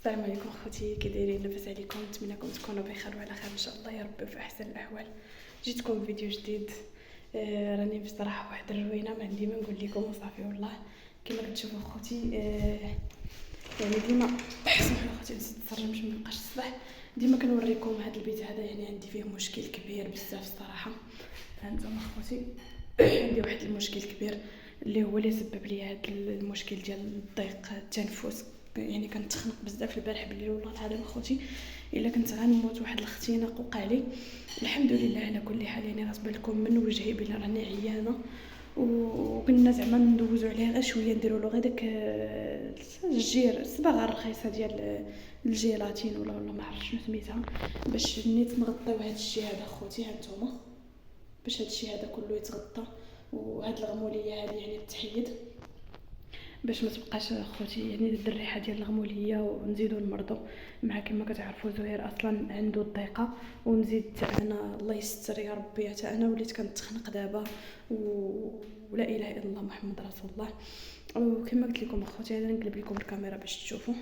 السلام عليكم اخوتي، كي دايرين؟ لاباس عليكم؟ نتمنىكم تكونوا بخير وعلى خير ان شاء الله يا ربي في احسن الاحوال. جيتكم فيديو جديد. راني بصراحه واحد الروينه ما عندي ما نقول لكم وصافي والله. كما كتشوفوا اخوتي يعني ديما سمحوا اخوتي نسيت نتسرى باش ما نبقاش الصباح. ديما كنوريكم هذا البيت هذا، يعني عندي فيه مشكل كبير بزاف الصراحه. هانتوما اخوتي عندي واحد المشكل كبير اللي هو اللي سبب لي هذا المشكل ديال الضيق التنفس. يعني كنتخنق بزاف البارح بالليل والله العظيم اخوتي الا كنت غنموت. واحد الاختناق وقع لي، الحمد لله على كل حال. يعني غصب لكم من وجهي بلا راني عيانه، وكنا زعما ندوزو عليه غير شويه، نديروا له غير داك الجير الصباغه الرخيصه ديال الجيلاتين ولا ما عرفتش شنو سميتها، باش نيت نغطيو هذا الشيء هذا اخوتي. هانتوما باش هذا الشيء هذا كله يتغطى، وهاد الغموليه هذه يعني تحيد باش ما تبقاش اخوتي يعني الريحه ديال الغموليه ونزيدو نمرضوا مع. كما كتعرفوا زهير اصلا عنده الضيقه، ونزيد حتى انا الله يستر يا ربي حتى انا وليت كنتخنق دابا ولا اله الا الله محمد رسول الله. وكما قلت لكم اخوتي انا نقلب لكم الكاميرا باش تشوفوا.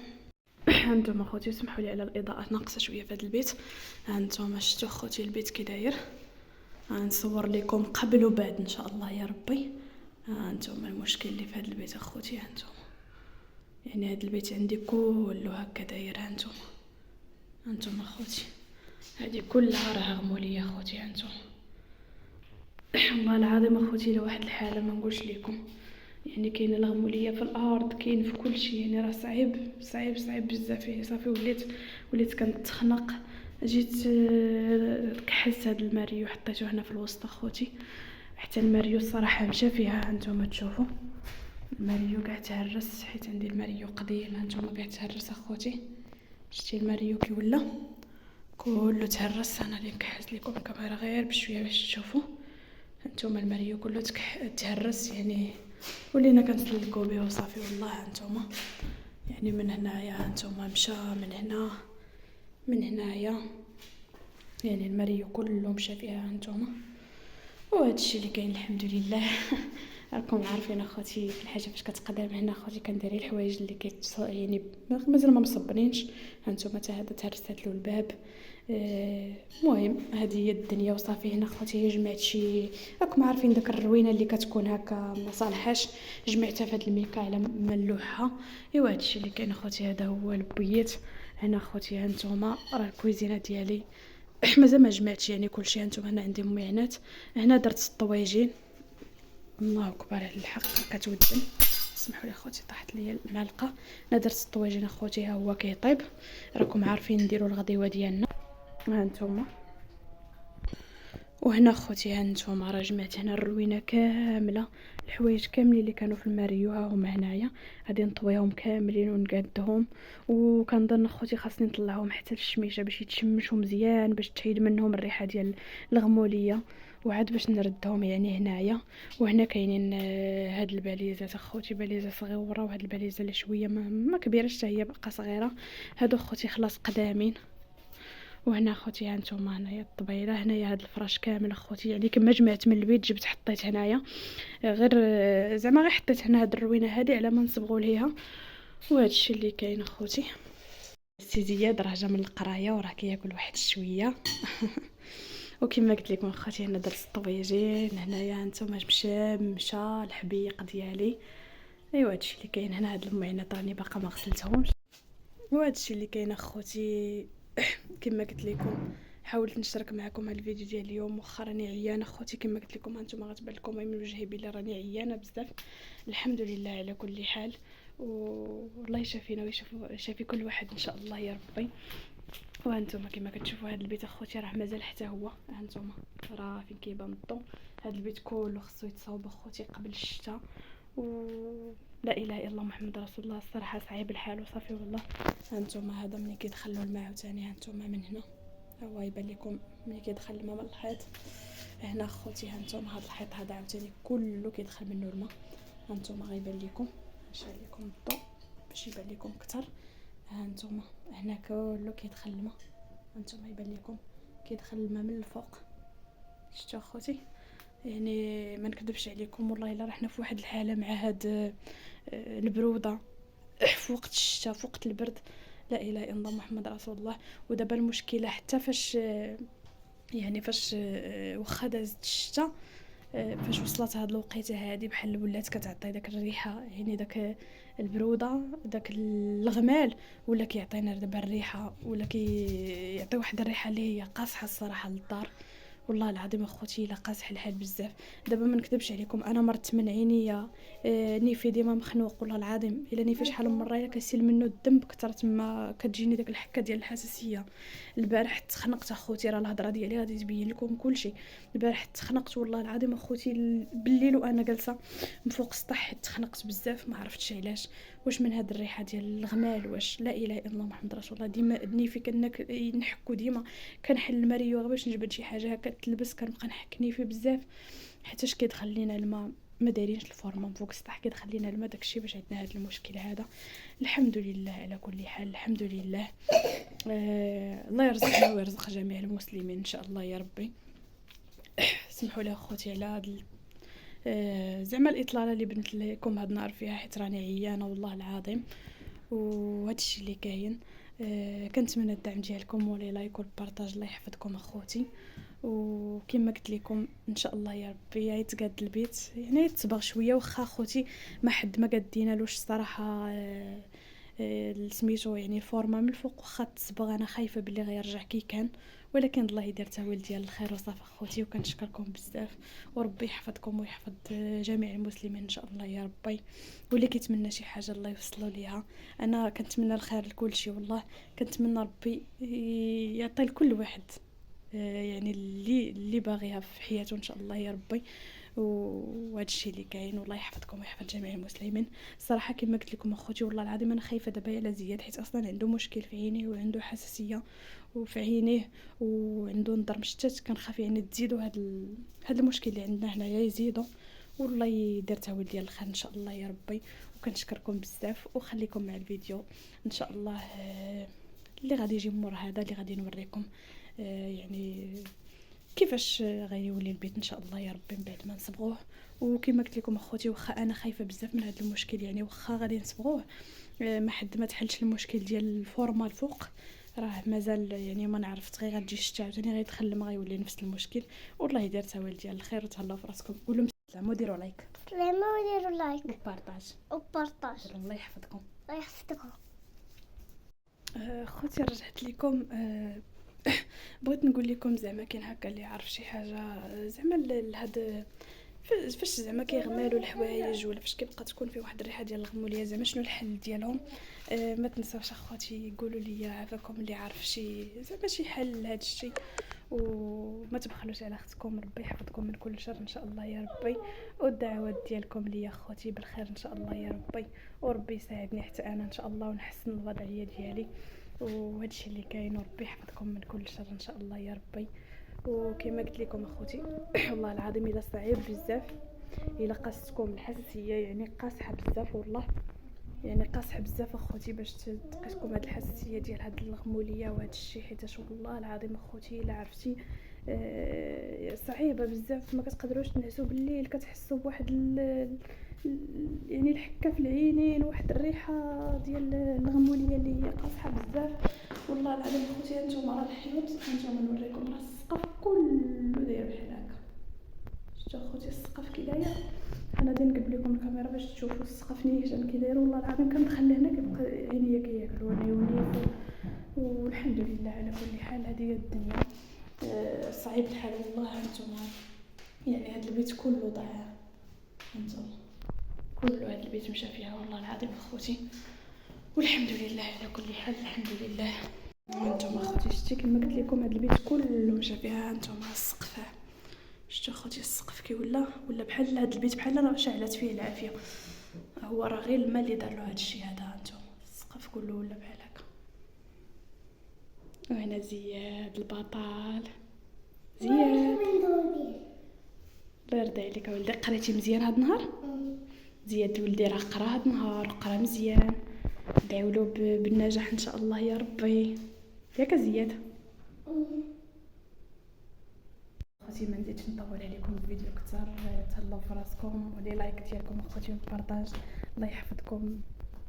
هانتوما اخوتي سمحوا لي على الاضاءه ناقصه شويه في هذا البيت. هانتوما شفتوا اخوتي البيت كي داير. غنصور لكم قبل وبعد ان شاء الله يا ربي. هانتوما المشكل اللي في هذا البيت اخوتي. هانتوما يعني هذا البيت عندي كله هكا داير. هانتوما اخوتي هذه كلها راه غموليه اخوتي. هانتوما والله العظيم اخوتي لو واحد الحاله ما نقولش لكم. يعني كاينه الغموليه في الارض، كاين في كل شيء. يعني راه صعيب صعيب صعيب بزاف. يعني صافي وليت كنتخنق. جيت كحلت هذا الماريو حطيته هنا في الوسط اخوتي. حتى الماريو الصراحه مشى فيها. هانتوما تشوفوا الماريو كاع تهرس، حيت عندي الماريو قديم. هانتوما كاع تهرس اخوتي. شتي الماريو كي ولا كله تهرس. انا اللي نكحس لكم الكاميرا غير بشويه باش تشوفوا. هانتوما الماريو كله تهرس يعني، ولينا كنسلكو به وصافي والله. هانتوما يعني من هنايا هانتوما مشى، من هنايا يعني الماريو كله مشى فيها. هانتوما وهذا الشيء اللي كاين الحمد لله. راكم عارفين اخوتي في الحاجه فاش كتقدم هنا اخوتي كنديري الحوايج اللي يعني مازال ما مصبنينش. هانتوما حتى هذا تهرست له الباب. المهم هذه هي الدنيا وصافي. هنا اخوتي جمعت شي، راكم عارفين داك الروينه اللي كتكون هكا ما صالحاش، جمعتها في هذا الميكا على ملوحه. ايوا هذا الشيء اللي كاين اخوتي. هذا هو البيت هنا اخوتي. هانتوما راه الكويزينه ديالي مازال ما جمعتش يعني كلشي. هانتوما هنا عندي ميعنات، هنا درت الطواجين. الله اكبر على الحق كتودن. اسمحوا لي اخوتي طاحت لي المعلقه. انا درت الطواجين اخوتي، ها هو كيطيب. راكم عارفين نديروا الغديوه ديالنا. هانتوما وهنا اخوتي هانتوما راه جمعت هنا الروينه كامله، الحوايج كاملين اللي كانوا في الماريو ها هما هنايا. غادي نطويهم كاملين ونقادهم. وكنظن اخوتي خاصني نطلعهم حتى للشميشه باش يتشمشوا مزيان، باش تحيد منهم الريحه ديال الغموليه، وعاد باش نردهم يعني هنايا. وهنا كاينين هاد الباليزات اخوتي، باليزه صغيره، وهاد الباليزه اللي شويه ما كبيره حتى هي باقا صغيره. هادو اخوتي خلاص قدامين. وهنا اخوتي هانتوما هنايا الطبيله، هنايا هاد الفراش كامل اخوتي. يعني كما جمعت من البيت جبت حطيت هنايا، غير زعما غير حطيت هنا هاد الروينه هادي على ما نصبغوا ليها. وهذا الشيء اللي كاين اخوتي. سي زياد راه جا من القرايه وراه كياكل واحد شويه. وكما قلت لكم اخوتي هنا درت الطبيجين. هنايا هانتوما مشى الحبيق ديالي. ايوا هذا الشيء اللي كاين هنا. هاد المعينات راني باقا ما غسلتهمش. وهذا الشيء اللي كاين اخوتي. كما قلت لكم حاولت نشارك معكم هذا الفيديو ديال اليوم، واخا راني عيانه اخوتي. كما قلت لكم هانتوما غتبان لكم من وجهي بلا راني عيانه بزاف. الحمد لله على كل حال، والله يشافينا ويشافي كل واحد ان شاء الله يا ربي. وهانتوما كما كتشوفوا هذا البيت اخوتي راه مازال حتى هو. هانتوما راه فين كيبان الضو. هذا البيت كله خصو يتصاوب اخوتي قبل الشتاء. لا اله الا الله محمد رسول الله. الصراحه صعيب الحال وصافي والله. هانتوما هذا ملي كيدخلوا الماء عاوتاني. هانتوما من هنا ها هو يبان لكم ملي كيدخل الماء من الحيط هنا اخوتي. هانتوما هذا الحيط هذا عاوتاني كله كيدخل منه الماء. هانتوما غيبان لكم، نشعل لكم الضوء باش يبان لكم اكثر. هانتوما هنا كله كيدخل الماء. هانتوما يبان لكم كيدخل الماء من الفوق. شفتوا اخوتي؟ يعني ما نكذبش عليكم والله الا رحنا في واحد الحاله مع هاد البروده في وقت الشتاء في وقت البرد. لا اله الا الله محمد رسول الله. ودابا المشكله حتى فاش يعني فاش واخا دازت الشتا، فاش وصلت هاد الوقيته هادي بحال ولات كتعطي داك الريحه، يعني داك البروده، داك الغمال ولا كيعطينا دابا الريحه، ولا كيعطي واحد الريحه اللي هي قاصحه الصراحه للدار. والله العظيم اخوتي الا قاصح الحال بزاف. دابا ما نكذبش عليكم، انا مرت من عينيا نيفي ديما مخنوق، والله العظيم الا نيفي شحال من مره الا كيسيل منه الدم كثرت ما كتجيني داك الحكه ديال الحساسيه. البارح تخنقت اخوتي، راه الهضره ديالي غادي تبين لكم كلشي. البارح تخنقت والله العظيم اخوتي، بالليل وانا جالسه من فوق السطح تخنقت بزاف، ما عرفتش علاش. واش من هاد الريحه ديال الغمال، واش لا اله الا الله محمد رسول الله. ديما نيفي نحكو ديما كنحل الماريو باش نجبد شي حاجه هكا تلبس، كنبقى نحكني فيه بزاف حيتاش كيدخل لينا الماء، ما دايرينش الفورمه فوق السطح كيدخل لينا الماء، داكشي باش عندنا هذا المشكل هذا. الحمد لله على كل حال، الحمد لله. الله يرزقنا ويرزق جميع المسلمين ان شاء الله يا ربي. سمحوا لي اخوتي على هاد زعما الاطلاله اللي بنت لكم هاد النهار فيها، حيت راني عيانه والله العظيم، وهادشي اللي كاين. كنتمنى الدعم ديالكم ولي لايك والبارطاج. الله يحفظكم اخوتي، وكما قلت لكم ان شاء الله يا ربي يتقاد البيت، يعني يتصبغ شويه، واخا اخوتي ما حد ما قدينالوش الصراحه سميتو يعني الفورمه من الفوق، واخا تصبغ انا خايفه بلي غيرجع كي كان، ولكن الله يدير تاويل ديال الخير وصافي اخوتي. وكنشكركم بزاف، وربي يحفظكم ويحفظ جميع المسلمين ان شاء الله يا ربي. واللي كيتمنى شي حاجه الله يوصلوا ليها. انا كنتمنى الخير لكل شيء، والله كنتمنى ربي يعطي لكل واحد يعني اللي باغيها في حياته ان شاء الله يا ربي. وهذا الشيء اللي كاين، والله يحفظكم ويحفظ جميع المسلمين. الصراحه كما قلت لكم اخوتي والله العظيم انا خايفه دابا على زياد، حيت اصلا عنده مشكل في عينيه وعنده حساسيه وفي عينيه وعنده نظر مشتت، كنخاف يعني تزيدوا هذا المشكل اللي عندنا هنايا يزيدوا. والله يدير تاويل ديال الخير ان شاء الله يا ربي. وكنشكركم بزاف، وخليكم مع الفيديو ان شاء الله اللي غادي يجي مور هذا، اللي غادي نوريكم يعني كيفاش غيولي البيت ان شاء الله يا ربي من بعد ما نصبغوه. وكما قلت لكم اخوتي واخا انا خايفه بزاف من هذا المشكل، يعني واخا غادي نصبغوه ما حد ما تحلش المشكل ديال الفورمه الفوق، راه مازال يعني ما نعرفت غير غتجي الشتا عاوتاني غيدخل الماء غيولي نفس المشكل. والله يدير تاويل ديال الخير، وتهلاو في راسكم. قولوا سلامو، ديروا لايك وديروا لايك وبارطاج. الله يحفظكم. الله يحفظكم. خوتي رجعت لكم. بغيت نقول لكم زعما كاين هكا اللي عارف شي حاجه زعما لهاد فاش زعما كيغمالوا الحوايج، ولا فاش كيبقى تكون فيه واحد الريحه ديال الغموليه، زعما شنو الحل ديالهم. ما تنساوش اخواتي يقولوا لي عافاكم اللي عارف شي زعما شي حل لهذا الشيء، وما تبخلوش على اختكم. ربي يحفظكم من كل شر ان شاء الله يا ربي. والدعوات ديالكم ليا اخواتي بالخير ان شاء الله يا ربي، وربي يساعدني حتى انا ان شاء الله ونحسن الوضعيه ديالي. وهذا الشيء اللي كاين، وربي يحفظكم من كل شر ان شاء الله يا ربي. وكما قلت لكم اخوتي والله العظيم الا صعيب بزاف، الا قاستكم الحساسيه يعني قاصحه بزاف، والله يعني قاصحه بزاف اخوتي باش تقيسكم هاد الحساسيه ديال هاد الغموليه وهذا الشيء، حيت والله العظيم اخوتي الا عرفتي صعيبه بزاف، ما كتقدروش تنعسوا بالليل، كتحسوا بواحد يعني الحكه في العينين، واحد الريحه ديال الغموليه اللي هي قاصحه بزاف. والله العظيم اخوتي هانتوما راه الحيوط، هانتوما نوريكم راه السقف كله داير بحال هكا. شفتوا اخوتي السقف كي داير؟ انا غادي نقلب لكم الكاميرا باش تشوفوا السقف نيشان كي داير. والله العظيم كندخل لهنا كيبقى عينيا كياكلوا عيوني. والحمد لله على كل حال، هذه هي الدنيا. صعيب الحال والله. هانتوما يعني هذا البيت كله ضاع، هانتوما كله هذا البيت مشى فيها والله العظيم اخوتي، والحمد لله على كل حال، الحمد لله. هانتوما اخوتي شتي كما قلت لكم هذا البيت كله مشى فيها. هانتوما السقف، شتو اخوتي السقف كي ولا بحال هذا البيت بحال راه شعلات فيه العافيه، هو راه غير الماء اللي دار له هذا الشيء هذا. هانتوما السقف كله ولا بحال هكا. وهنا زياد البطل، زياد الله يرضي عليك ولدي. قريتي مزيان هذا النهار؟ زياد ولدي راه قرا هذا النهار، قرا مزيان، ندعيو له بالنجاح ان شاء الله يا ربي، ياك زياد؟ اخوتي ما نزيدش نطول عليكم الفيديو اكثر، تهلاو في راسكم ولي لايك ديالكم اخوتي وبارطاج. الله يحفظكم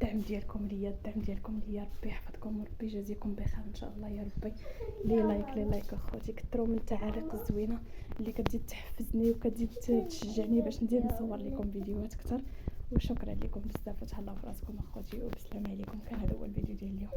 الدعم ديالكم ليا، الدعم ديالكم ليا. ربي يحفظكم وربي يجازيكم بخير ان شاء الله يا ربي. لي لايك اخوتي، كثروا من التعاليق الزوينه اللي كتزيد تحفزني وكتزيد تشجعني باش نزيد نصور لكم فيديوهات اكثر. وشكرا لكم بزاف، وتهلاو في راسكم اخوتي، وبسلام عليكم. كان هذا هو الفيديو ديال اليوم.